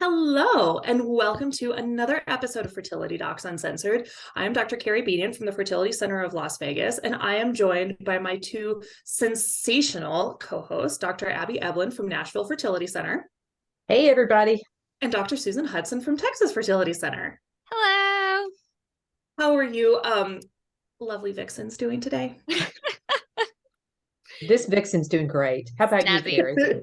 Hello, and welcome to another episode of Fertility Docs Uncensored. I am Dr. Carrie Bedient from the Fertility Center of Las Vegas, and I am joined by my two sensational co-hosts, Dr. Abby Eblen from Nashville Fertility Center. Hey, everybody. And Dr. Susan Hudson from Texas Fertility Center. Hello. How are you, lovely vixens, doing today? This vixen's doing great. How about you, Carrie?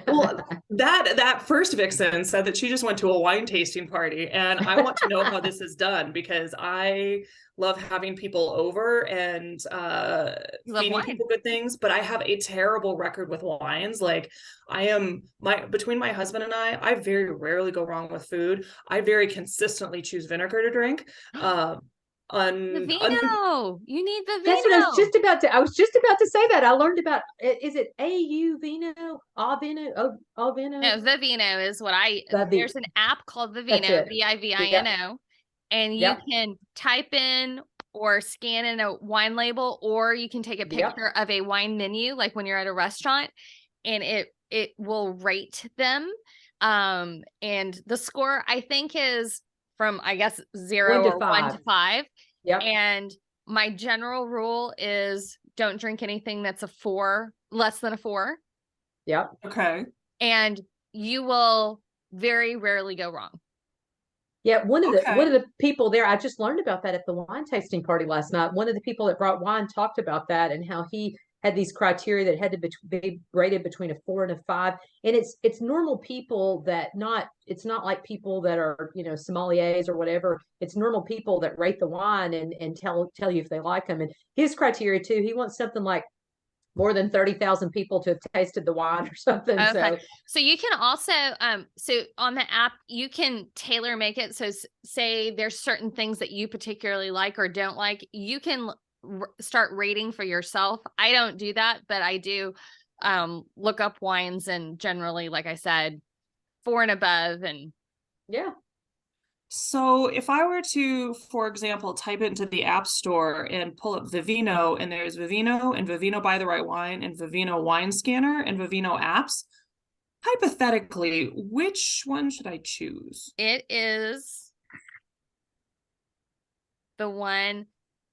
Well, that first vixen said that she just went to a wine tasting party, and I want to know how this is done because I love having people over and feeding people good things, but I have a terrible record with wines. Like between my husband and I very rarely go wrong with food. I very consistently choose vinegar to drink. The vino. You need the vino. That's what I was just about to say that. I learned about, is it AU vino? All vino? No, the vino is what there's an app called the Vino, Vivino, Yeah. and you can type in or scan in a wine label, or you can take a picture of a wine menu, like when you're at a restaurant, and it will rate them. And the score, I think, is from, I guess, 0 or 1 to 5. Yep. And my general rule is don't drink anything that's less than a 4. Yep. Okay. And you will very rarely go wrong. Yeah, one of the people there, I just learned about that at the wine tasting party last night. One of the people that brought wine talked about that and how he had these criteria that had to be rated between a 4 and a 5. And it's normal people it's not like people that are, sommeliers or whatever. It's normal people that rate the wine and tell you if they like them. And his criteria too, he wants something like more than 30,000 people to have tasted the wine or something. Okay. So you can also, so on the app, you can tailor make it. So say there's certain things that you particularly like or don't like, you can start rating for yourself. I don't do that, but I do look up wines, and generally, like I said, 4 and above. And yeah. So if I were to, for example, type it into the app store and pull up Vivino, and there's Vivino and Vivino Buy the Right Wine and Vivino Wine Scanner and Vivino apps, hypothetically, which one should I choose? It is the one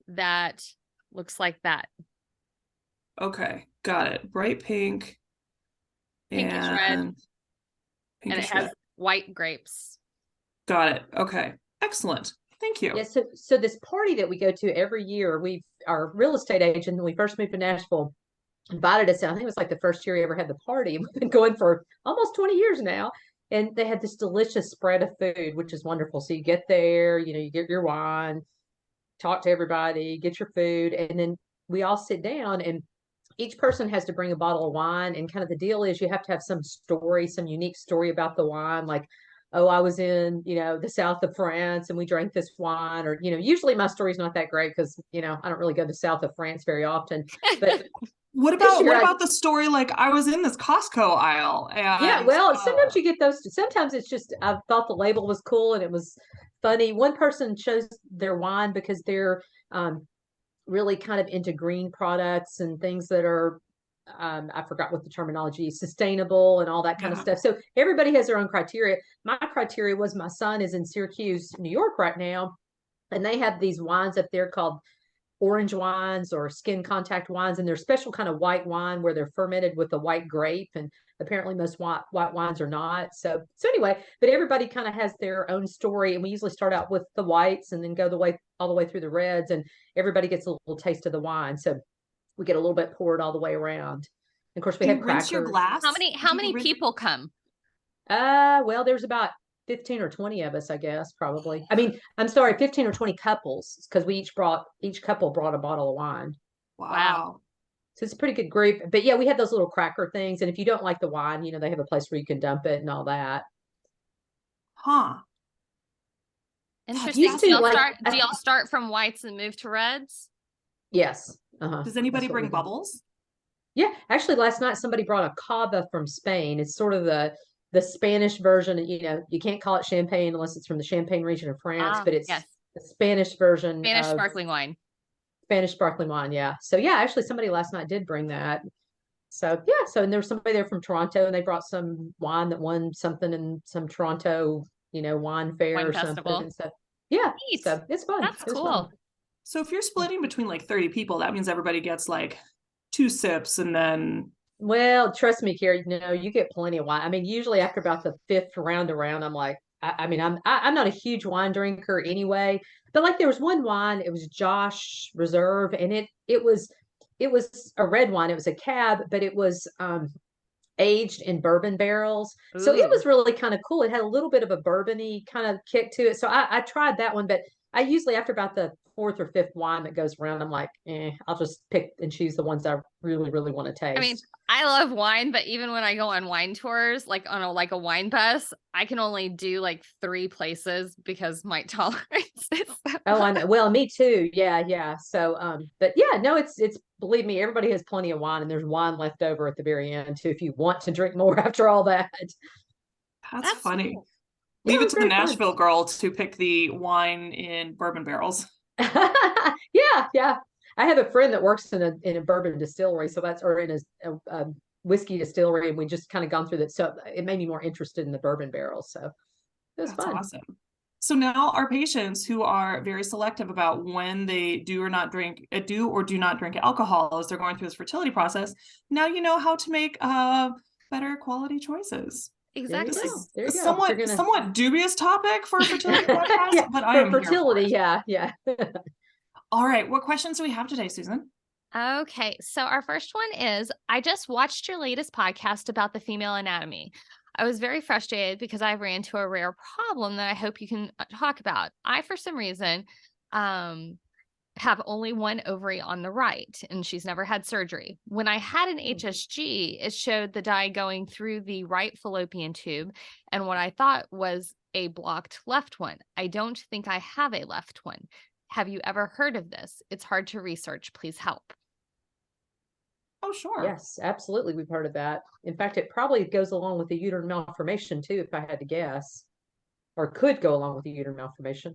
that looks like that. Okay, got it. Bright pink. Pinkish red. And it has white grapes. Got it. Okay. Excellent. Thank you. Yeah. So this party that we go to every year, our real estate agent, when we first moved to Nashville, invited us. I think it was like the first year we ever had the party. We've been going for almost 20 years now. And they had this delicious spread of food, which is wonderful. So you get there, you get your wine, talk to everybody, get your food, and then we all sit down, and each person has to bring a bottle of wine. And kind of the deal is you have to have some unique story about the wine, like, oh, I was in, the south of France and we drank this wine, or, usually my story's not that great because, I don't really go to the south of France very often. But what about the story? Like, I was in this Costco aisle. And, sometimes you get those. Sometimes it's just, I thought the label was cool and it was funny. One person chose their wine because they're really kind of into green products and things that are, I forgot what the terminology is, sustainable and all that kind of stuff. So everybody has their own criteria. My criteria was, my son is in Syracuse, New York right now, and they have these wines up there called orange wines or skin contact wines, and they're special kind of white wine where they're fermented with a white grape, and apparently most white wines are not. So anyway, but everybody kind of has their own story, and we usually start out with the whites and then go all the way through the reds, and everybody gets a little taste of the wine. So we get a little bit poured all the way around. And of course, we have crackers. Your glass? How many people come? Well, there's about 15 or 20 of us, I guess, probably. I mean, I'm sorry, 15 or 20 couples, because each couple brought a bottle of wine. Wow. So it's a pretty good group. But yeah, we have those little cracker things. And if you don't like the wine, they have a place where you can dump it and all that. Huh. Interesting. Do y'all start from whites and move to reds? Yes. Does anybody bring bubbles? Yeah, actually last night somebody brought a cava from Spain. It's sort of the Spanish version. You can't call it champagne unless it's from the Champagne region of France, but it's the Spanish version. Spanish sparkling wine. Spanish sparkling wine, yeah. So yeah, actually somebody last night did bring that. So yeah, so and there was somebody there from Toronto, and they brought some wine that won something in some Toronto, wine fair Wine or something. festival. And so yeah, Neat. so it's fun. That's It was cool. fun. So if you're splitting between like 30 people, that means everybody gets like 2 sips and then. Well, trust me, Carrie, you get plenty of wine. I mean, usually after about the fifth round around, I'm like, I mean, I'm not a huge wine drinker anyway, but like there was one wine, it was Josh Reserve, and it was a red wine. It was a cab, but it was aged in bourbon barrels. So it Ooh. was really kind of cool. It had a little bit of a bourbony kind of kick to it. So I tried that one, but I usually after about the fourth or fifth wine that goes around, I'm like, I'll just pick and choose the ones I really, really want to taste. I mean, I love wine, but even when I go on wine tours, like on a wine bus, I can only do like 3 places because my tolerance is Oh, I know. Well, me too. Yeah. So, but yeah, no, it's believe me, everybody has plenty of wine, and there's wine left over at the very end too if you want to drink more after all that. That's funny. cool. Leave Yeah, it to the very fun. Nashville girl to pick the wine in bourbon barrels. Yeah. I have a friend that works in a bourbon distillery, so or in a whiskey distillery, and we just kind of gone through that. So it made me more interested in the bourbon barrels. So it was That's fun. awesome. So now our patients who are very selective about when they do or do not drink alcohol as they're going through this fertility process, now you know how to make better quality choices. Exactly. There you go. Somewhat dubious topic for a fertility podcast, Yeah, but I am fertility. here for it. Yeah. All right, what questions do we have today, Susan? Okay, so our first one is, I just watched your latest podcast about the female anatomy. I was very frustrated because I ran into a rare problem that I hope you can talk about. I, for some reason, have only one ovary on the right, and she's never had surgery. When I had an HSG, it showed the dye going through the right fallopian tube, and what I thought was a blocked left one. I don't think I have a left one. Have you ever heard of this? It's hard to research. Please help. Oh, sure. Yes, absolutely. We've heard of that. In fact, it probably goes along with the uterine malformation too, if I had to guess, or could go along with the uterine malformation.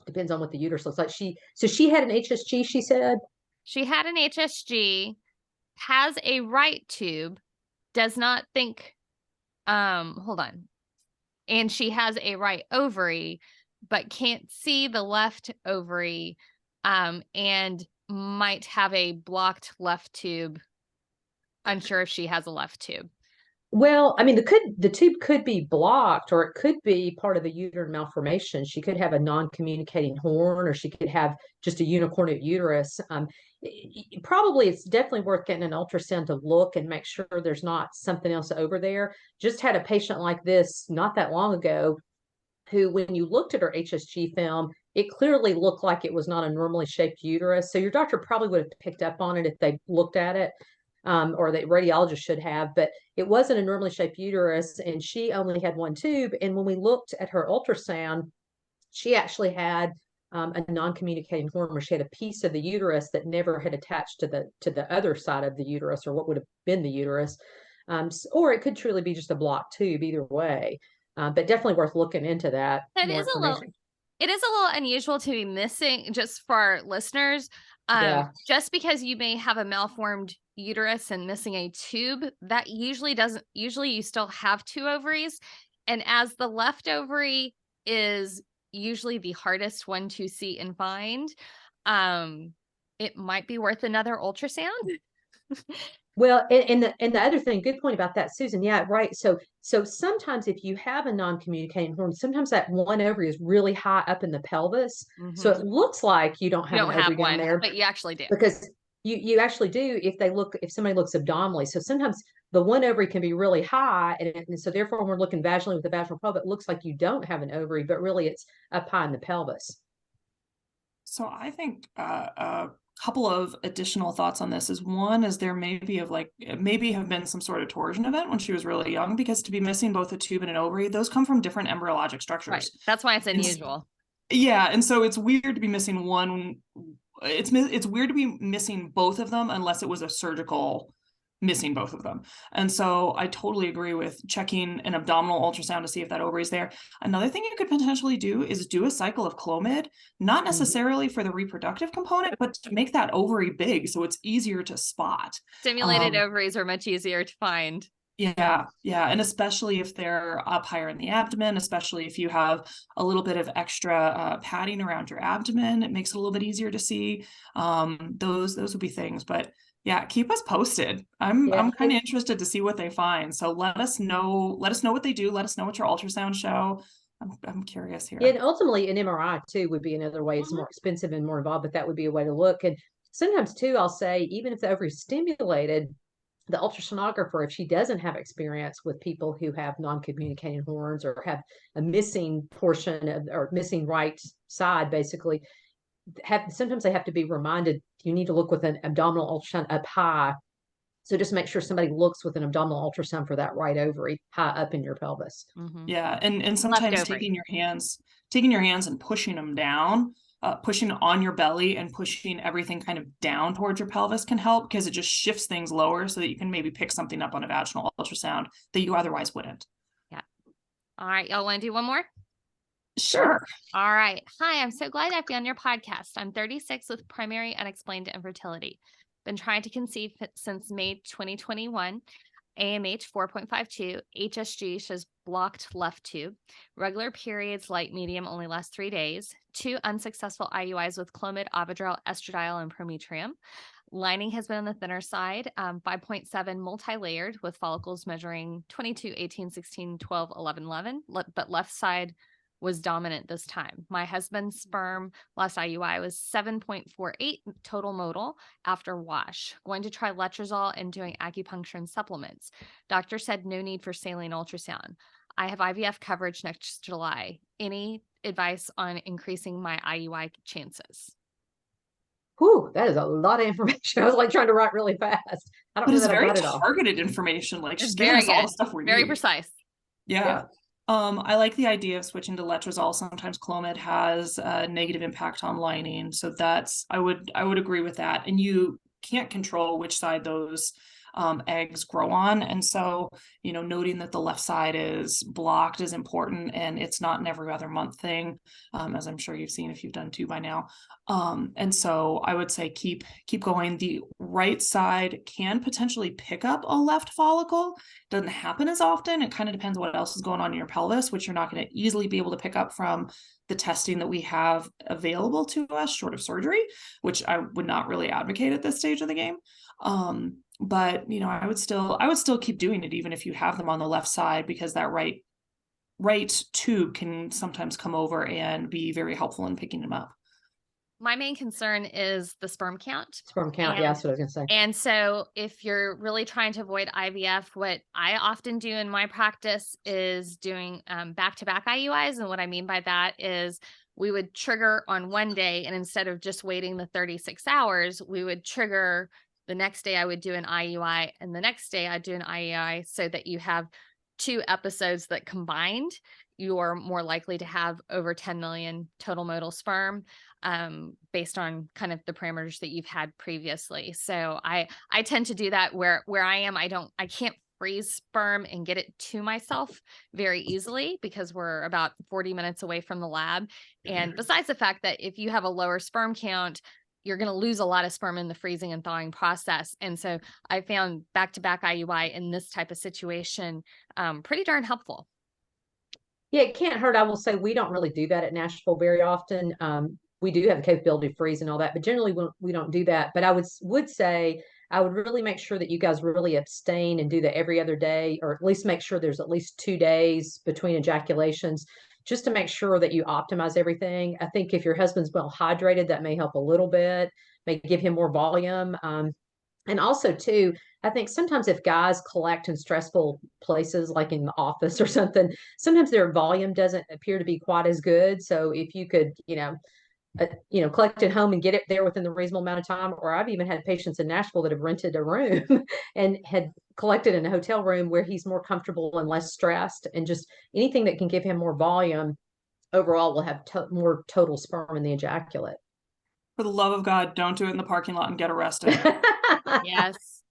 Depends on what the uterus looks like. So she had an HSG, she said? She had an HSG, has a right tube, does not think, hold on. And she has a right ovary, but can't see the left ovary, and might have a blocked left tube. Unsure if she has a left tube. Well, I mean, the tube could be blocked, or it could be part of the uterine malformation. She could have a non-communicating horn, or she could have just a unicornate uterus. Probably it's definitely worth getting an ultrasound to look and make sure there's not something else over there. Just had a patient like this not that long ago who, when you looked at her HSG film, it clearly looked like it was not a normally shaped uterus. So your doctor probably would have picked up on it if they looked at it, or the radiologist should have, but it wasn't a normally shaped uterus, and she only had one tube. And when we looked at her ultrasound, she actually had a non-communicating horn where she had a piece of the uterus that never had attached to the other side of the uterus, or what would have been the uterus. Or it could truly be just a blocked tube, either way. But definitely worth looking into that. It is a little unusual to be missing, just for our listeners. Just because you may have a malformed uterus and missing a tube, that usually you still have 2 ovaries. And as the left ovary is usually the hardest one to see and find, it might be worth another ultrasound. Well, and the other thing, good point about that, Susan. Yeah, right. So sometimes if you have a non-communicating horn, sometimes that one ovary is really high up in the pelvis. Mm-hmm. So it looks like you don't have an ovary down there, but you actually do, because you actually do if somebody looks abdominally. So sometimes the one ovary can be really high, and so therefore when we're looking vaginally with the vaginal probe, it looks like you don't have an ovary, but really it's up high in the pelvis. So I think couple of additional thoughts on this is, one is there maybe have been some sort of torsion event when she was really young, because to be missing both a tube and an ovary, those come from different embryologic structures. Right. That's why it's unusual. And so it's weird to be missing one. It's weird to be missing both of them unless it was a surgical missing both of them. And so I totally agree with checking an abdominal ultrasound to see if that ovary is there. Another thing you could potentially do is do a cycle of Clomid, not necessarily for the reproductive component, but to make that ovary big so it's easier to spot. Stimulated ovaries are much easier to find. Yeah. And especially if they're up higher in the abdomen, especially if you have a little bit of extra padding around your abdomen, it makes it a little bit easier to see. Those would be things, but yeah, keep us posted. I'm kind of interested to see what they find. So let us know what they do. Let us know what your ultrasound show. I'm curious here. Yeah, and ultimately an MRI too would be another way. It's more expensive and more involved, but that would be a way to look. And sometimes too, I'll say, even if the ovary is stimulated, the ultrasonographer, if she doesn't have experience with people who have non-communicating horns or have a missing portion of, or missing right side, basically, sometimes they have to be reminded, you need to look with an abdominal ultrasound up high. So just make sure somebody looks with an abdominal ultrasound for that right ovary high up in your pelvis. Yeah, and sometimes taking your hands and pushing them down, pushing on your belly and pushing everything kind of down towards your pelvis can help, because it just shifts things lower so that you can maybe pick something up on a vaginal ultrasound that you otherwise wouldn't. Yeah. All right, y'all want to do one more? Sure. All right. Hi, I'm so glad I've been on your podcast. I'm 36 with primary unexplained infertility. Been trying to conceive since May 2021. AMH 4.52, HSG shows blocked left tube, regular periods, light, medium, only last 3 days, 2 unsuccessful IUIs with Clomid, Avidrel, estradiol, and prometrium. Lining has been on the thinner side, 5.7 multi-layered with follicles measuring 22, 18, 16, 12, 11, 11, but left side was dominant this time. My husband's sperm last IUI was 7.48 total modal after wash. Going to try letrozole and doing acupuncture and supplements. Doctor said no need for saline ultrasound. I have IVF coverage next July. Any advice on increasing my IUI chances? Whew, that is a lot of information. I was like trying to write really fast. I don't know But it's that I very got it all. targeted information. Like, she's It's giving very us all good. the stuff we need. Very precise. Yeah. I like the idea of switching to letrozole. Sometimes Clomid has a negative impact on lining. So I would agree with that. And you can't control which side those eggs grow on. And so, noting that the left side is blocked is important, and it's not an every other month thing, as I'm sure you've seen if you've done 2 by now. And so I would say keep going. The right side can potentially pick up a left follicle. It doesn't happen as often. It kind of depends what else is going on in your pelvis, which you're not going to easily be able to pick up from the testing that we have available to us short of surgery, which I would not really advocate at this stage of the game. But I would still keep doing it even if you have them on the left side, because that right tube can sometimes come over and be very helpful in picking them up. My main concern is the sperm count. Yeah, that's what I was going to say. And so if you're really trying to avoid IVF, what I often do in my practice is doing back-to-back IUIs. And what I mean by that is we would trigger on one day, and instead of just waiting the 36 hours, we would trigger the next day. I would do an IUI, and the next day I'd do an IUI, so that you have 2 episodes that combined, you're more likely to have over 10 million total modal sperm, based on kind of the parameters that you've had previously. So I tend to do that where I am. I can't freeze sperm and get it to myself very easily, because we're about 40 minutes away from the lab. And besides the fact that if you have a lower sperm count, you're going to lose a lot of sperm in the freezing and thawing process. And so I found back-to-back IUI in this type of situation pretty darn helpful. Yeah, it can't hurt. I will say we don't really do that at Nashville very often. We do have the capability to freeze and all that, but generally we don't do that. But I would say I would really make sure that you guys really abstain and do that every other day, or at least make sure there's at least 2 days between ejaculations, just to make sure that you optimize everything. I think if your husband's well hydrated, that may help a little bit, may give him more volume. And also too, I think sometimes if guys collect in stressful places, like in the office or something, sometimes their volume doesn't appear to be quite as good. So if you could, collect at home and get it there within the reasonable amount of time. Or I've even had patients in Nashville that have rented a room and had collected in a hotel room where he's more comfortable and less stressed, and just anything that can give him more volume overall will have more total sperm in the ejaculate. For the love of God, don't do it in the parking lot and get arrested. Yes.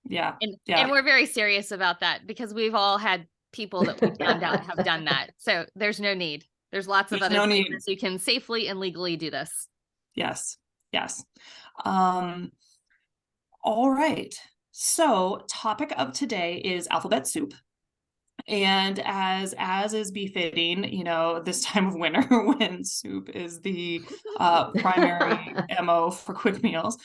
Yeah. And we're very serious about that because we've all had people that we found out have done that. So there's no need. There's lots of other places you can safely and legally do this. Yes. All right. So topic of today is alphabet soup. And as is befitting, you know, this time of winter when soup is the primary MO for quick meals,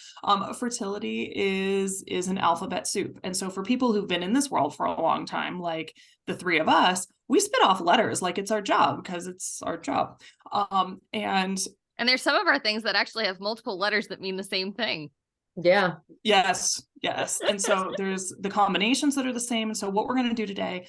fertility is an alphabet soup. And so for people who've been in this world for a long time, like the three of us, we spit off letters like it's our job because it's our job. And there's some of our things that actually have multiple letters that mean the same thing. Yeah. Yes. And so there's the combinations that are the same. And so what we're going to do today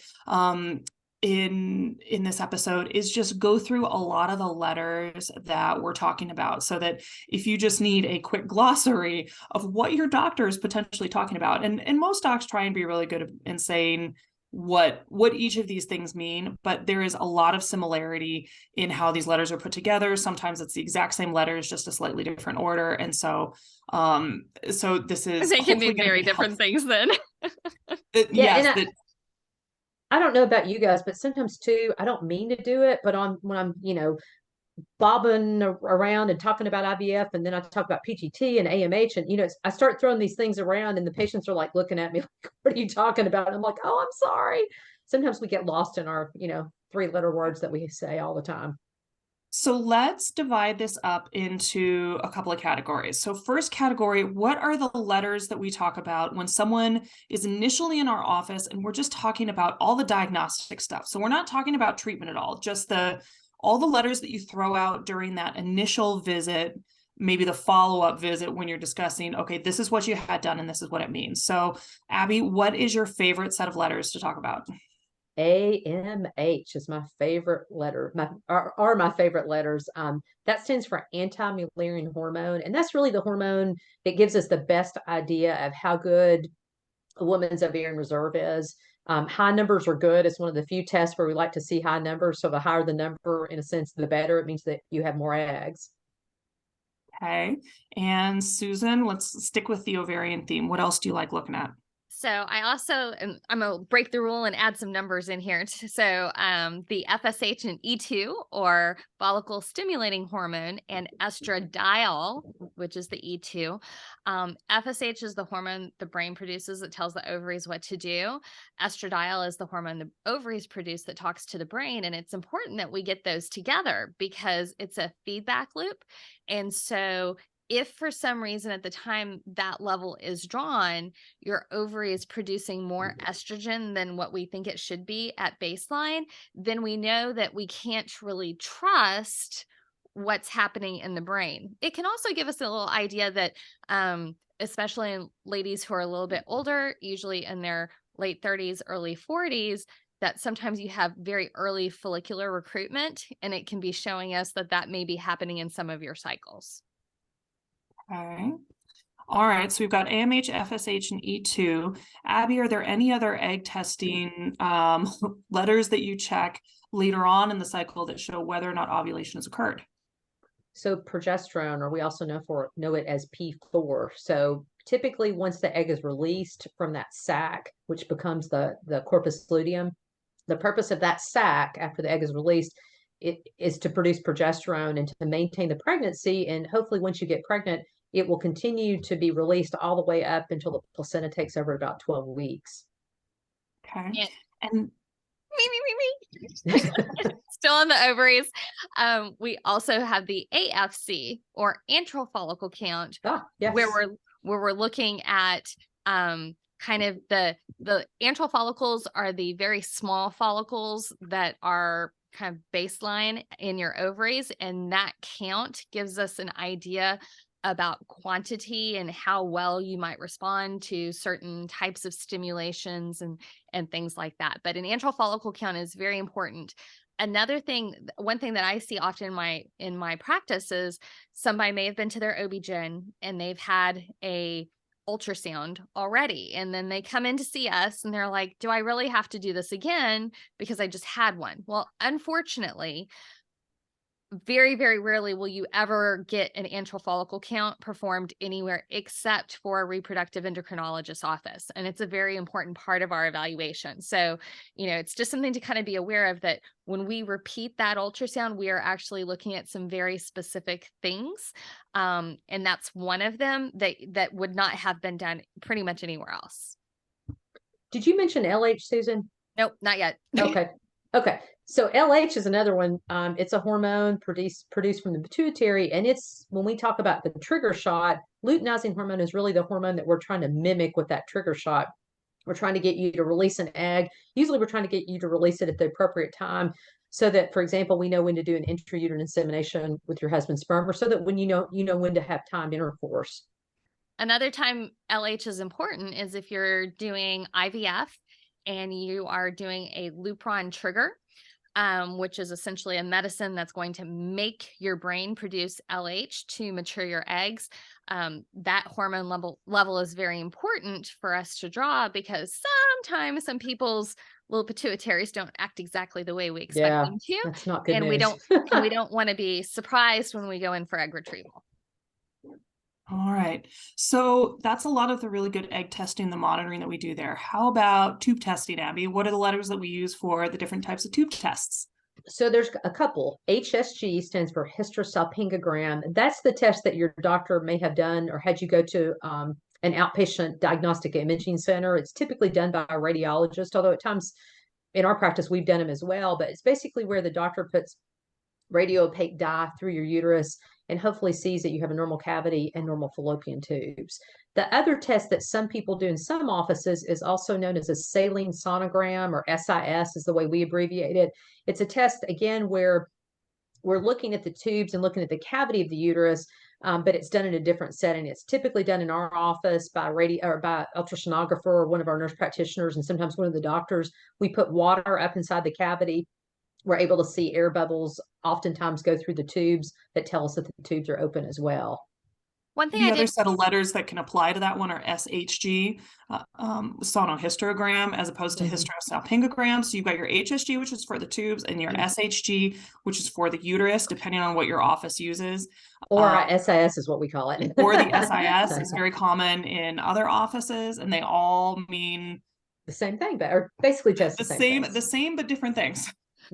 in this episode is just go through a lot of the letters that we're talking about, so that if you just need a quick glossary of what your doctor is potentially talking about, and most docs try and be really good in saying what each of these things mean, but there is a lot of similarity in how these letters are put together. Sometimes it's the exact same letters, just a slightly different order. And so this is, they can mean very different things then. I don't know about you guys, but sometimes too, I don't mean to do it, but when I'm, bobbing around and talking about IVF, and then I talk about PGT and AMH, and I start throwing these things around, and the patients are like looking at me like, "What are you talking about?" And I'm like, "Oh, I'm sorry." Sometimes we get lost in our 3-letter words that we say all the time. So let's divide this up into a couple of categories. So first category, what are the letters that we talk about when someone is initially in our office and we're just talking about all the diagnostic stuff? So we're not talking about treatment at all, just all the letters that you throw out during that initial visit, maybe the follow-up visit when you're discussing, okay, this is what you had done and this is what it means. So Abby, what is your favorite set of letters to talk about? AMH is my favorite letter. Are my favorite letters. That stands for anti-Mullerian hormone, and that's really the hormone that gives us the best idea of how good a woman's ovarian reserve is. High numbers are good. It's one of the few tests where we like to see high numbers. So the higher the number, in a sense, the better. It means that you have more eggs. Okay. And Susan, let's stick with the ovarian theme. What else do you like looking at? So I also, I'm going to break the rule and add some numbers in here. So the FSH and E2, or follicle stimulating hormone, and estradiol, which is the E2. FSH is the hormone the brain produces that tells the ovaries what to do. Estradiol is the hormone the ovaries produce that talks to the brain. And it's important that we get those together because it's a feedback loop. And so if for some reason at the time that level is drawn, your ovary is producing more estrogen than what we think it should be at baseline, then we know that we can't really trust what's happening in the brain. It can also give us a little idea that, especially in ladies who are a little bit older, usually in their late 30s, early 40s, that sometimes you have very early follicular recruitment, and it can be showing us that may be happening in some of your cycles. Okay. All right. So we've got AMH, FSH, and E2. Abby, are there any other egg testing letters that you check later on in the cycle that show whether or not ovulation has occurred? So progesterone, or we also know it as P4. So typically once the egg is released from that sac, which becomes the corpus luteum, the purpose of that sac after the egg is released, it is to produce progesterone and to maintain the pregnancy. And hopefully once you get pregnant, it will continue to be released all the way up until the placenta takes over about 12 weeks. Okay. And still on the ovaries. We also have the AFC, or antral follicle count, yes. where we're looking at kind of the antral follicles are the very small follicles that are kind of baseline in your ovaries, and that count gives us an idea about quantity and how well you might respond to certain types of stimulations and things like that. But an antral follicle count is very important. Another thing, one thing that I see often in my practice is somebody may have been to their OB-GYN and they've had a ultrasound already, and then they come in to see us and they're like, do I really have to do this again because I just had one? Well, unfortunately, very, very rarely will you ever get an antral follicle count performed anywhere except for a reproductive endocrinologist's office. And it's a very important part of our evaluation. So, it's just something to kind of be aware of, that when we repeat that ultrasound, we are actually looking at some very specific things. And that's one of them that would not have been done pretty much anywhere else. Did you mention LH, Susan? Nope, not yet. Okay. So LH is another one. It's a hormone produced from the pituitary. And it's, when we talk about the trigger shot, luteinizing hormone is really the hormone that we're trying to mimic with that trigger shot. We're trying to get you to release an egg. Usually we're trying to get you to release it at the appropriate time, so that, for example, we know when to do an intrauterine insemination with your husband's sperm, or so that when you know when to have timed intercourse. Another time LH is important is if you're doing IVF and you are doing a Lupron trigger, which is essentially a medicine that's going to make your brain produce LH to mature your eggs. That hormone level is very important for us to draw, because sometimes some people's little pituitaries don't act exactly the way we expect them to. That's not good and news. we don't want to be surprised when we go in for egg retrieval. All right. So that's a lot of the really good egg testing, the monitoring that we do there. How about tube testing, Abby? What are the letters that we use for the different types of tube tests? So there's a couple. HSG stands for hysterosalpingogram. That's the test that your doctor may have done or had you go to an outpatient diagnostic imaging center. It's typically done by a radiologist, although at times in our practice we've done them as well. But it's basically where the doctor puts radio-opaque dye through your uterus and hopefully sees that you have a normal cavity and normal fallopian tubes. The other test that some people do in some offices is also known as a saline sonogram, or SIS is the way we abbreviate it. It's a test, again, where we're looking at the tubes and looking at the cavity of the uterus, but it's done in a different setting. It's typically done in our office by by ultrasonographer or one of our nurse practitioners, and sometimes one of the doctors. We put water up inside the cavity. We're able to see air bubbles oftentimes go through the tubes that tell us that the tubes are open as well. One thing The other set of letters that can apply to that one are SHG, sonohysterogram, as opposed to hysterosalpingogram. So you've got your HSG, which is for the tubes, and your SHG, which is for the uterus, depending on what your office uses. Or SIS is what we call it. Or the SIS is very common in other offices, and they all mean the same thing, but or basically just the same but different things.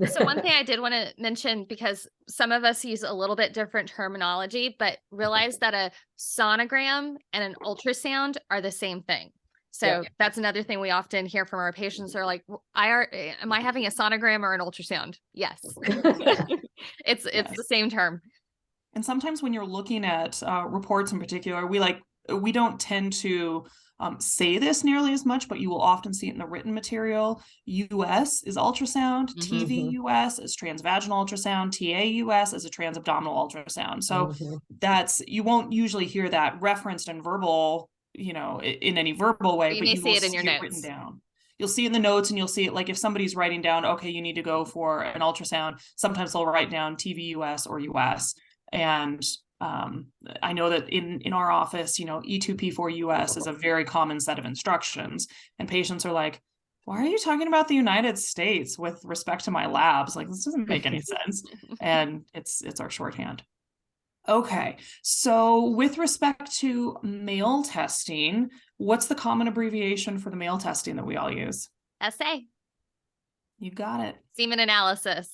So one thing I did want to mention, because some of us use a little bit different terminology, but realize that a sonogram and an ultrasound are the same thing. So that's another thing we often hear from our patients. They're like, am I having a sonogram or an ultrasound? Yes. It's the same term. And sometimes when you're looking at reports in particular, we don't tend to say this nearly as much, but you will often see it in the written material. US is ultrasound, TV US is transvaginal ultrasound, TA US is a transabdominal ultrasound. So you won't usually hear that referenced in verbal, in any verbal way, but you see will it in your notes. written down. You'll see it in the notes, and you'll see it like if somebody's writing down, okay, you need to go for an ultrasound, sometimes they'll write down TV US or US. And I know that in our office, E2P4 US is a very common set of instructions, and patients are like, why are you talking about the United States with respect to my labs? Like, this doesn't make any sense. And it's our shorthand. Okay. So with respect to male testing, what's the common abbreviation for the male testing that we all use? SA. You got it. Semen analysis.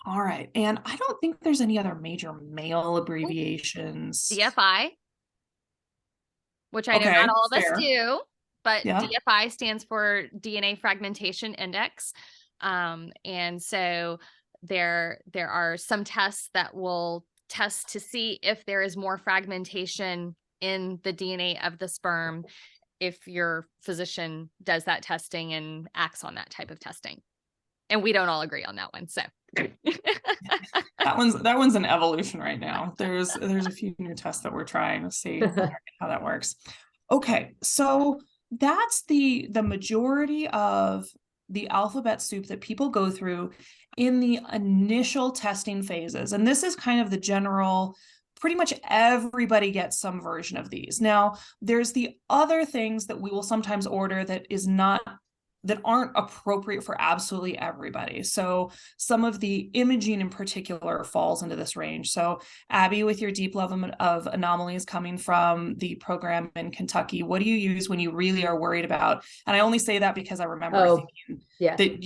All right. And I don't think there's any other major male abbreviations. DFI, which I know not all of us do, but DFI stands for DNA Fragmentation Index. And so there are some tests that will test to see if there is more fragmentation in the DNA of the sperm, if your physician does that testing and acts on that type of testing. And we don't all agree on that one. So that one's an evolution right now. There's a few new tests that we're trying to see how that works. Okay, so that's the majority of the alphabet soup that people go through in the initial testing phases. And this is kind of the general, pretty much everybody gets some version of these. Now, there's the other things that we will sometimes order that is not that aren't appropriate for absolutely everybody. So some of the imaging in particular falls into this range. So Abby, with your deep level of anomalies coming from the program in Kentucky, what do you use when you really are worried about? And I only say that because I remember thinking that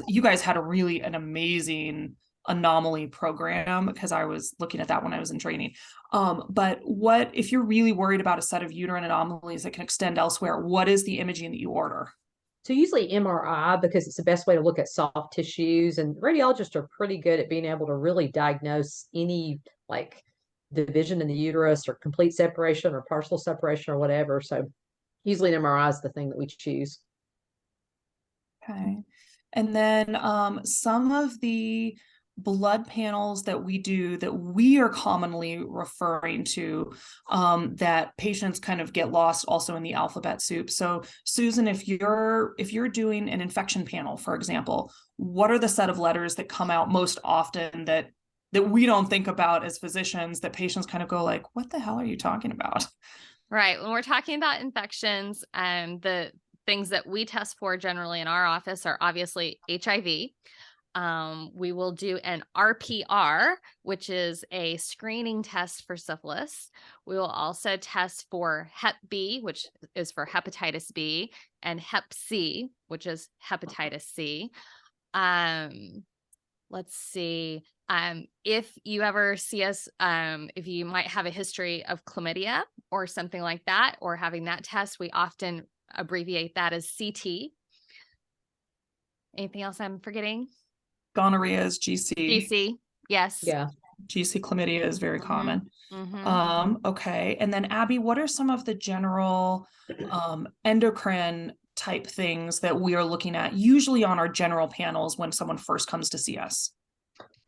you guys had an amazing anomaly program, because I was looking at that when I was in training. But what if you're really worried about a set of uterine anomalies that can extend elsewhere? What is the imaging that you order? So usually MRI, because it's the best way to look at soft tissues, and radiologists are pretty good at being able to really diagnose any like division in the uterus or complete separation or partial separation or whatever. So usually an MRI is the thing that we choose. Okay. And then some of the blood panels that we do that we are commonly referring to, that patients kind of get lost also in the alphabet soup. So Susan, if you're doing an infection panel, for example, what are the set of letters that come out most often that we don't think about as physicians, that patients kind of go like, what the hell are you talking about? Right. When we're talking about infections, the things that we test for generally in our office are obviously HIV. We will do an RPR, which is a screening test for syphilis. We will also test for Hep B, which is for hepatitis B, and Hep C, which is hepatitis C. Let's see. If you ever see us, if you might have a history of chlamydia or something like that, or having that test, we often abbreviate that as CT. Anything else I'm forgetting? Gonorrhea is GC. GC, yes. Yeah. GC chlamydia is very common. Mm-hmm. Okay. And then Abby, what are some of the general endocrine type things that we are looking at usually on our general panels when someone first comes to see us?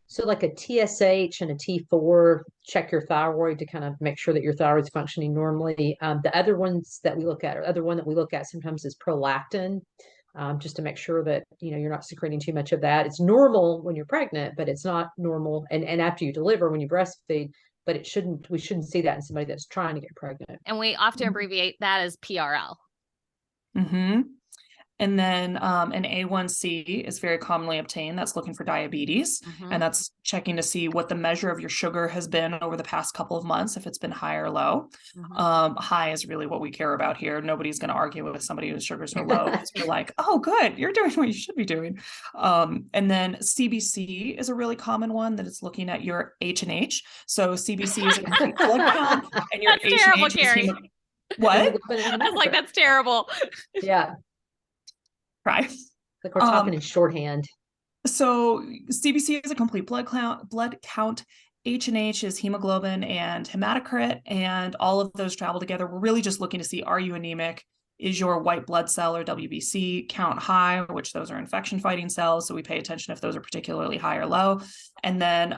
So like a TSH and a T4, check your thyroid to kind of make sure that your thyroid's functioning normally. The other ones that we look at, or other one that we look at sometimes is prolactin, just to make sure that, you're not secreting too much of that. It's normal when you're pregnant, but it's not normal. And after you deliver, when you breastfeed, but we shouldn't see that in somebody that's trying to get pregnant. And we often abbreviate that as PRL. Mm-hmm. And then an A1C is very commonly obtained. That's looking for diabetes. Mm-hmm. And that's checking to see what the measure of your sugar has been over the past couple of months, if it's been high or low. Mm-hmm. High is really what we care about here. Nobody's going to argue with somebody whose sugars are low. Because we're like, oh, good, you're doing what you should be doing. And then CBC is a really common one that is looking at your H&H. So CBC is a complete blood count, and your H&H terrible, is Carrie. What? I was like, that's terrible. Yeah. Right. Like we're talking in shorthand. So CBC is a complete blood count. H&H is hemoglobin and hematocrit, and all of those travel together. We're really just looking to see, are you anemic? Is your white blood cell or WBC count high, which those are infection fighting cells. So we pay attention if those are particularly high or low. And then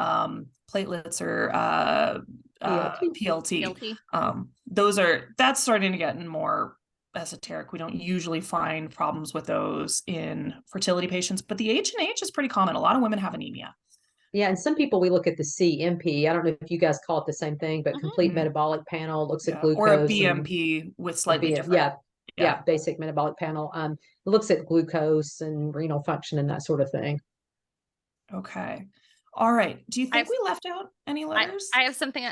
platelets or PLT. That's starting to get more esoteric. We don't usually find problems with those in fertility patients, but the H&H is pretty common. A lot of women have anemia. Yeah, and some people we look at the CMP. I don't know if you guys call it the same thing, but complete metabolic panel looks at glucose. Or a BMP with slightly different. Yeah, basic metabolic panel. It looks at glucose and renal function and that sort of thing. Okay. All right. Do you think we left out any letters? I have something.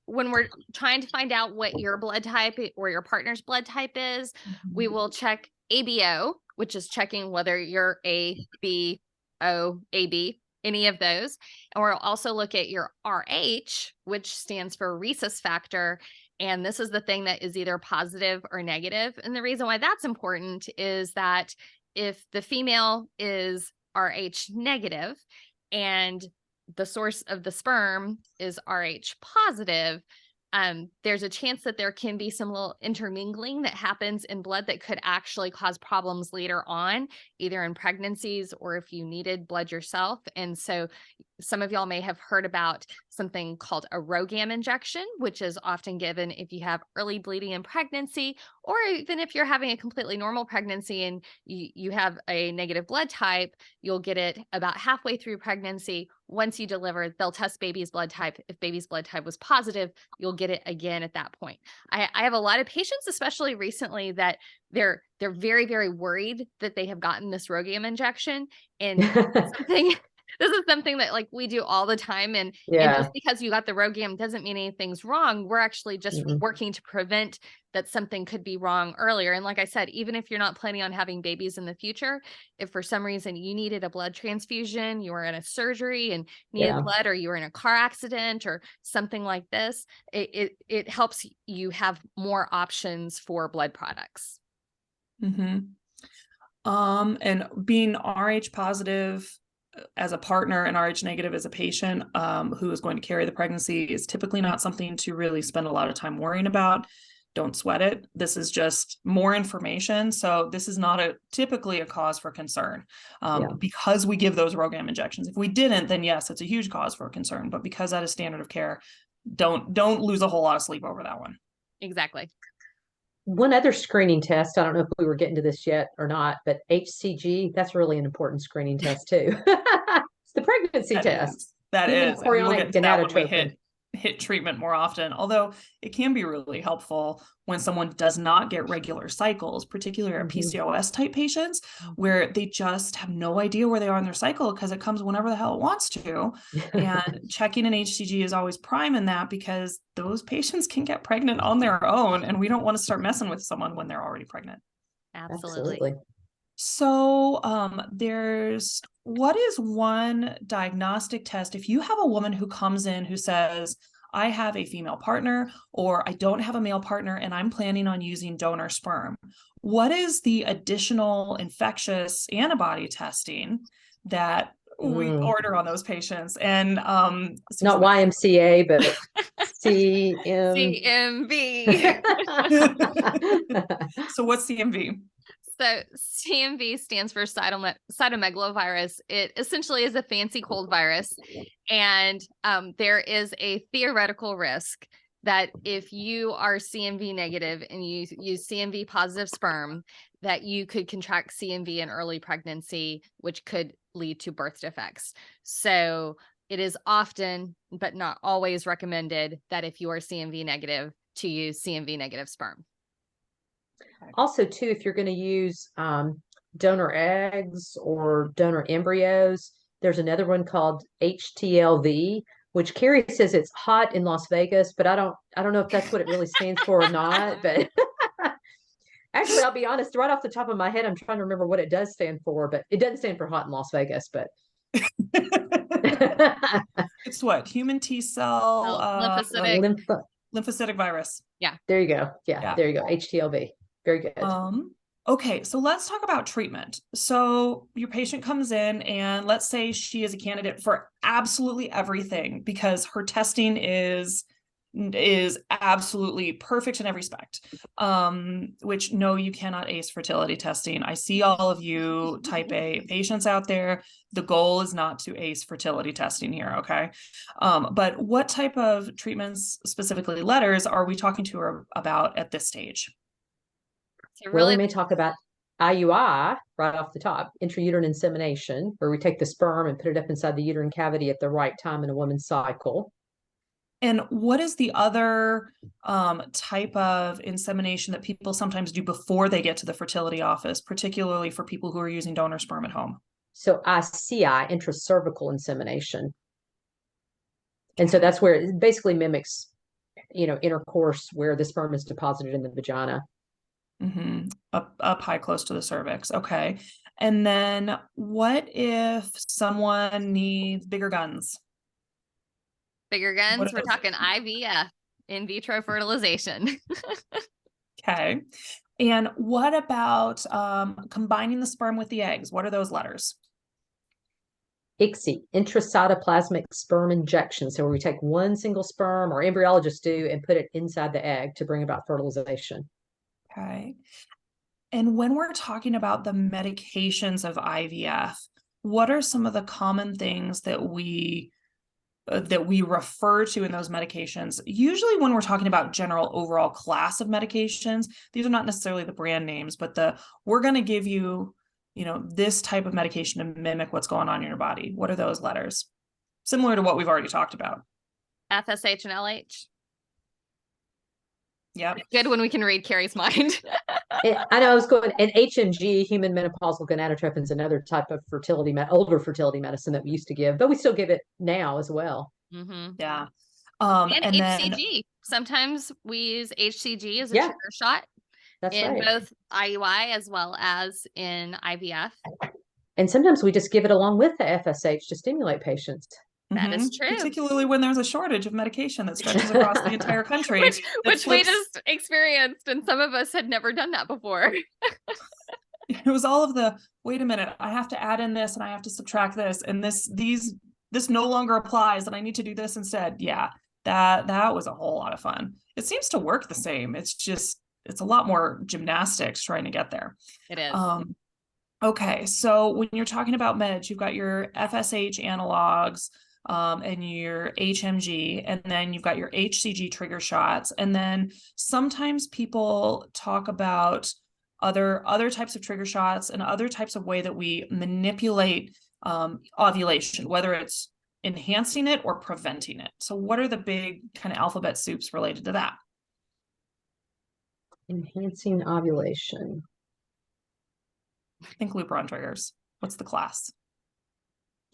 When we're trying to find out what your blood type or your partner's blood type is, we will check ABO, which is checking whether you're A, B, O, AB, any of those. And we'll also look at your RH, which stands for rhesus factor. And this is the thing that is either positive or negative. And the reason why that's important is that if the female is RH negative, and the source of the sperm is RH positive, there's a chance that there can be some little intermingling that happens in blood that could actually cause problems later on, either in pregnancies or if you needed blood yourself. And so some of y'all may have heard about something called a RhoGAM injection, which is often given if you have early bleeding in pregnancy, or even if you're having a completely normal pregnancy and you have a negative blood type, you'll get it about halfway through pregnancy. Once you deliver, they'll test baby's blood type. If baby's blood type was positive, you'll get it again at that point. I have a lot of patients, especially recently, that they're very, very worried that they have gotten this RhoGAM injection, and this is something that like we do all the time. And just because you got the RhoGAM doesn't mean anything's wrong. We're actually just working to prevent that something could be wrong earlier. And like I said, even if you're not planning on having babies in the future, if for some reason you needed a blood transfusion, you were in a surgery and needed blood, or you were in a car accident or something like this, it helps you have more options for blood products. Mm-hmm. And being Rh positive as a partner and Rh negative as a patient who is going to carry the pregnancy is typically not something to really spend a lot of time worrying about. Don't sweat it. This is just more information. So this is not typically a cause for concern because we give those RhoGAM injections. If we didn't, then yes, it's a huge cause for concern. But because that is standard of care, don't lose a whole lot of sleep over that one. Exactly. One other screening test, I don't know if we were getting to this yet or not, but HCG, that's really an important screening test too. It's the pregnancy test. That Even is. We'll get to that when we hit treatment more often, although it can be really helpful when someone does not get regular cycles, particularly our PCOS type patients, where they just have no idea where they are in their cycle because it comes whenever the hell it wants to. And checking an HCG is always prime in that, because those patients can get pregnant on their own, and we don't want to start messing with someone when they're already pregnant. Absolutely. So what is one diagnostic test if you have a woman who comes in who says, I have a female partner, or I don't have a male partner and I'm planning on using donor sperm? What is the additional infectious antibody testing that we order on those patients? And not YMCA, but CMV. So what's CMV? So CMV stands for cytomegalovirus. It essentially is a fancy cold virus. And there is a theoretical risk that if you are CMV negative and you use CMV positive sperm, that you could contract CMV in early pregnancy, which could lead to birth defects. So it is often, but not always, recommended that if you are CMV negative, to use CMV negative sperm. Also, too, if you're going to use donor eggs or donor embryos, there's another one called HTLV, which Carrie says it's hot in Las Vegas, but I don't know if that's what it really stands for or not. But actually, I'll be honest, right off the top of my head, I'm trying to remember what it does stand for, but it doesn't stand for hot in Las Vegas. But it's what? Human T cell lymphocytic virus. Yeah. There you go. Yeah, there you go. HTLV. Very good. Okay, so let's talk about treatment. So your patient comes in and let's say she is a candidate for absolutely everything because her testing is absolutely perfect in every respect. Which no, you cannot ace fertility testing. I see all of you type A patients out there. The goal is not to ace fertility testing here, okay? But what type of treatments, specifically letters, are we talking to her about at this stage? So really, we may talk about IUI right off the top, intrauterine insemination, where we take the sperm and put it up inside the uterine cavity at the right time in a woman's cycle. And what is the other type of insemination that people sometimes do before they get to the fertility office, particularly for people who are using donor sperm at home? So ICI, intracervical insemination. And so that's where it basically mimics, intercourse where the sperm is deposited in the vagina. Up high, close to the cervix. Okay. And then what if someone needs bigger guns? Bigger guns? We're talking IVF, in vitro fertilization. Okay. And what about combining the sperm with the eggs? What are those letters? ICSI, intracytoplasmic sperm injection. So where we take one single sperm, or embryologists do, and put it inside the egg to bring about fertilization. Okay. And when we're talking about the medications of IVF, what are some of the common things that we refer to in those medications? Usually when we're talking about general overall class of medications, these are not necessarily the brand names, but we're going to give you, this type of medication to mimic what's going on in your body. What are those letters? Similar to what we've already talked about. FSH and LH. Yep. Good when we can read Carrie's mind. I know I was going, and HMG, human menopausal gonadotropin, is another type of older fertility medicine that we used to give, but we still give it now as well. Mm-hmm. Yeah. And then HCG. Sometimes we use HCG as a Yeah. trigger shot That's in right. both IUI as well as in IVF. And sometimes we just give it along with the FSH to stimulate patients. That is true. Particularly when there's a shortage of medication that stretches across the entire country. which we just experienced, and some of us had never done that before. It was all of the, wait a minute, I have to add in this and I have to subtract this, and this no longer applies, and I need to do this instead. Yeah, that was a whole lot of fun. It seems to work the same. It's a lot more gymnastics trying to get there. It is. Okay, so when you're talking about meds, you've got your FSH analogs, and your HMG, and then you've got your HCG trigger shots. And then sometimes people talk about other types of trigger shots and other types of way that we manipulate ovulation, whether it's enhancing it or preventing it. So what are the big kind of alphabet soups related to that? Enhancing ovulation. Think Lupron triggers. What's the class?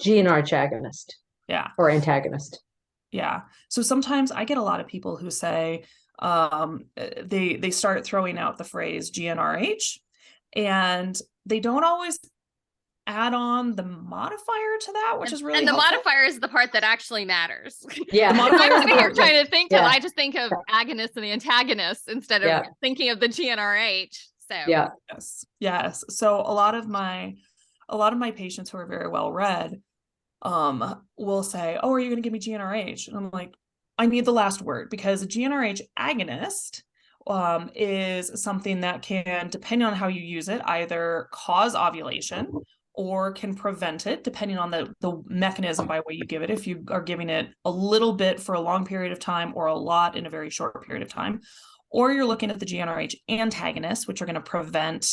GnRH agonist. Yeah. Or antagonist. Yeah. So sometimes I get a lot of people who say they start throwing out the phrase GnRH, and they don't always add on the modifier to that, which is really and the helpful. Modifier is the part that actually matters. Yeah. I'm sitting here trying to think of, I just think of agonists and the antagonists instead of thinking of the GnRH. So yes. So a lot of my patients who are very well read will say, oh, are you going to give me GnRH? And I'm like, I need the last word, because a GnRH agonist is something that can, depending on how you use it, either cause ovulation or can prevent it, depending on the mechanism by way you give it. If you are giving it a little bit for a long period of time or a lot in a very short period of time, or you're looking at the GnRH antagonists, which are going to prevent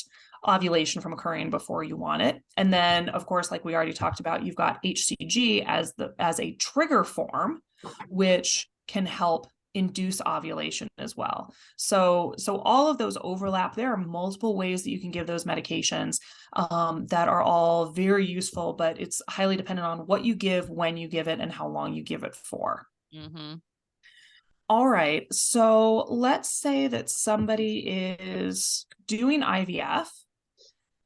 ovulation from occurring before you want it. And then, of course, like we already talked about, you've got HCG as a trigger form, which can help induce ovulation as well. So all of those overlap. There are multiple ways that you can give those medications that are all very useful, but it's highly dependent on what you give, when you give it, and how long you give it for. Mm-hmm. All right. So let's say that somebody is doing IVF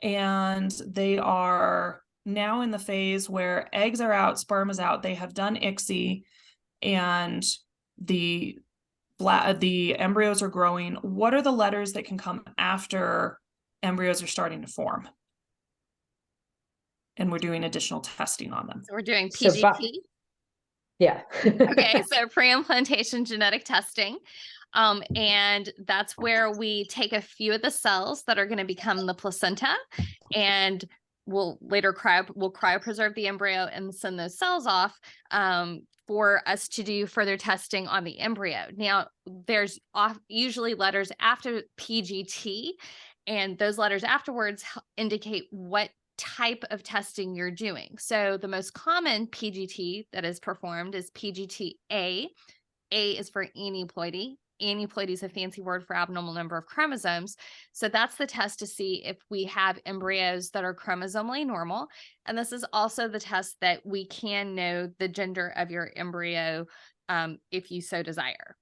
and they are now in the phase where eggs are out, sperm is out. They have done ICSI and the embryos are growing. What are the letters that can come after embryos are starting to form? And we're doing additional testing on them. So we're doing PGT. Okay, so pre-implantation genetic testing. And that's where we take a few of the cells that are going to become the placenta, and we'll later cryopreserve the embryo and send those cells off for us to do further testing on the embryo. Now, there's usually letters after PGT, and those letters afterwards indicate what type of testing you're doing. So the most common PGT that is performed is PGT-A. A is for aneuploidy. Aneuploidy is a fancy word for abnormal number of chromosomes. So that's the test to see if we have embryos that are chromosomally normal. And this is also the test that we can know the gender of your embryo if you so desire.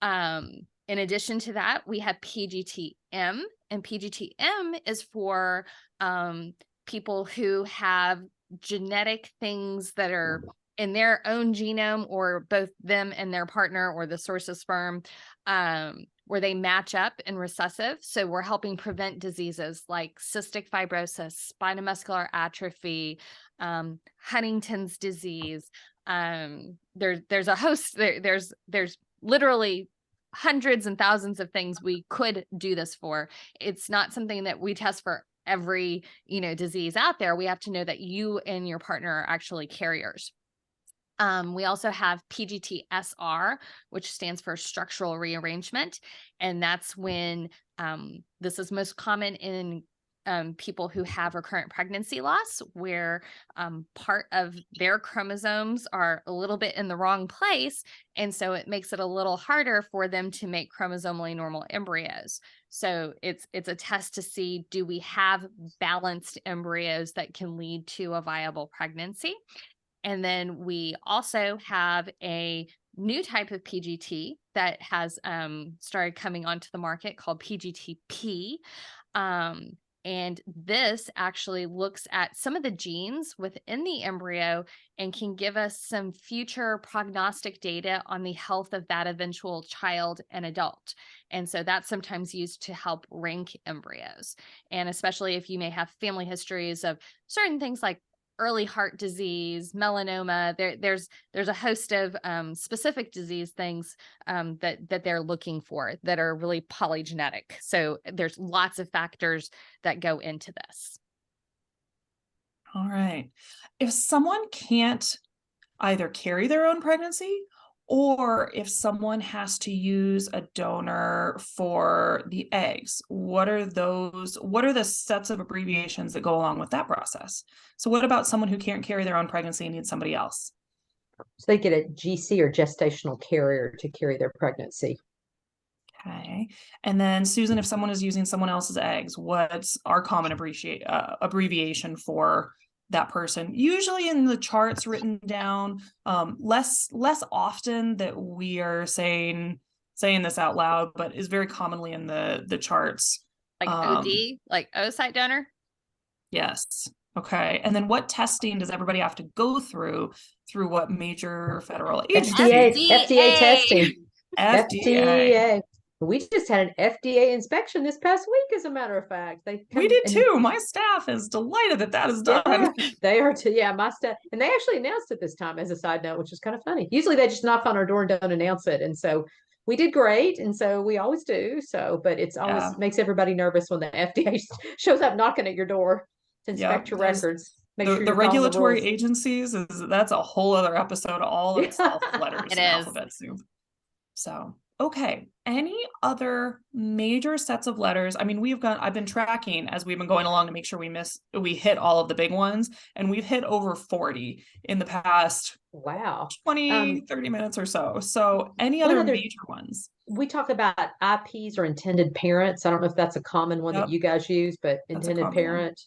In addition to that, we have PGT-M, and PGT-M is for people who have genetic things that are in their own genome, or both them and their partner or the source of sperm, where they match up in recessive. So we're helping prevent diseases like cystic fibrosis, spinal muscular atrophy, Huntington's disease. There's a host, there's literally hundreds and thousands of things we could do this for. It's not something that we test for every, disease out there. We have to know that you and your partner are actually carriers. We also have PGT-SR, which stands for structural rearrangement. And that's when this is most common in people who have recurrent pregnancy loss, where part of their chromosomes are a little bit in the wrong place. And so it makes it a little harder for them to make chromosomally normal embryos. So it's a test to see, do we have balanced embryos that can lead to a viable pregnancy? And then we also have a new type of PGT that has started coming onto the market called PGTP. And this actually looks at some of the genes within the embryo and can give us some future prognostic data on the health of that eventual child and adult. And so that's sometimes used to help rank embryos. And especially if you may have family histories of certain things like early heart disease, melanoma, there's a host of specific disease things that they're looking for that are really polygenetic. So there's lots of factors that go into this. All right. If someone can't either carry their own pregnancy, or if someone has to use a donor for the eggs, what are the sets of abbreviations that go along with that process? So what about someone who can't carry their own pregnancy and needs somebody else? So they get a GC or gestational carrier to carry their pregnancy. Okay. And then Susan, if someone is using someone else's eggs, what's our common abbreviation for that person? Usually in the charts written down, less often that we are saying this out loud, but is very commonly in the charts. Like OD, like oocyte donor? Yes. Okay. And then what testing does everybody have to go through what major federal agency? FDA testing. FDA. We just had an FDA inspection this past week, as a matter of fact. We did too. My staff is delighted that is done. Yeah, they are too. Yeah, my staff. And they actually announced it this time as a side note, which is kind of funny. Usually they just knock on our door and don't announce it. And so we did great. And so we always do. So, but it's always makes everybody nervous when the FDA shows up knocking at your door to inspect your records. Make sure the regulatory agencies, that's a whole other episode all itself, letters and alphabet soup. So, okay. Any other major sets of letters? I mean, I've been tracking as we've been going along to make sure we hit all of the big ones, and we've hit over 40 in the past 20, 30 minutes or so. So any other major ones? We talk about IPs or intended parents. I don't know if that's a common one that you guys use, but intended parent,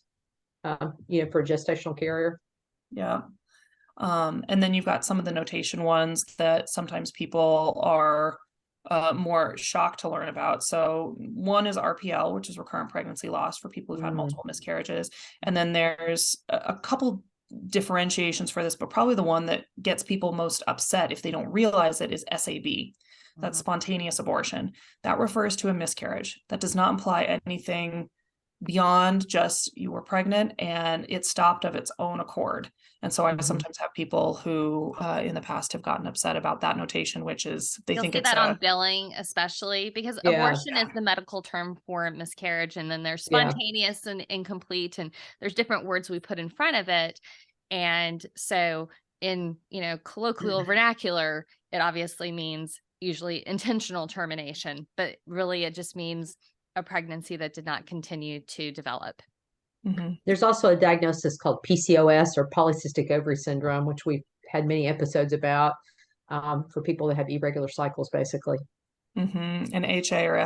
for a gestational carrier. Yeah. And then you've got some of the notation ones that sometimes people are more shocked to learn about. So one is RPL, which is recurrent pregnancy loss for people who've had multiple miscarriages. And then there's a couple differentiations for this, but probably the one that gets people most upset if they don't realize it is SAB. That's spontaneous abortion. That refers to a miscarriage. That does not imply anything beyond just you were pregnant and it stopped of its own accord. And so I sometimes have people who in the past have gotten upset about that notation, which is You'll think it's that on billing, especially because abortion is the medical term for miscarriage. And then there's spontaneous and incomplete, and there's different words we put in front of it. And so in, colloquial vernacular, it obviously means usually intentional termination, but really it just means a pregnancy that did not continue to develop. There's also a diagnosis called PCOS or polycystic ovary syndrome, which we've had many episodes about for people that have irregular cycles, basically. And HA or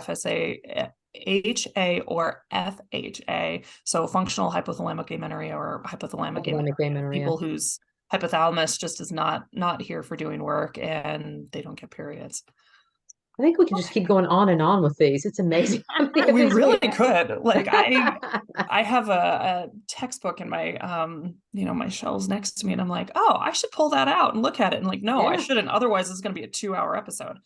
FHA, so functional hypothalamic amenorrhea or hypothalamic amenorrhea, people whose hypothalamus just is not here for doing work and they don't get periods. I think we can just keep going on and on with these. It's amazing. We really could. Like I have a textbook in my my shelves next to me, and I'm like, oh, I should pull that out and look at it. And like, no, I shouldn't. Otherwise, it's going to be a 2-hour episode.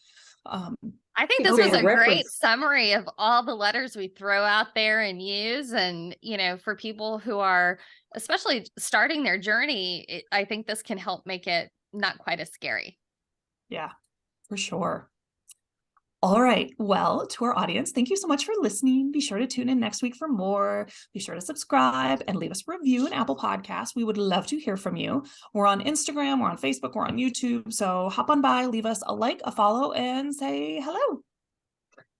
I think this was a great summary of all the letters we throw out there and use. And, for people who are especially starting their journey, I think this can help make it not quite as scary. Yeah, for sure. All right. Well, to our audience, thank you so much for listening. Be sure to tune in next week for more. Be sure to subscribe and leave us a review in Apple Podcasts. We would love to hear from you. We're on Instagram, we're on Facebook, we're on YouTube. So hop on by, leave us a like, a follow, and say hello.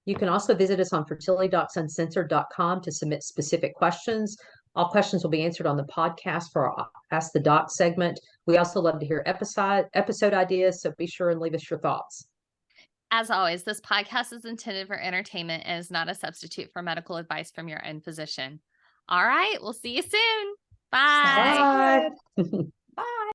You can also visit us on fertilitydocsuncensored.com to submit specific questions. All questions will be answered on the podcast for our Ask the Doc segment. We also love to hear episode ideas, so be sure and leave us your thoughts. As always, this podcast is intended for entertainment and is not a substitute for medical advice from your own physician. All right, we'll see you soon. Bye. Bye.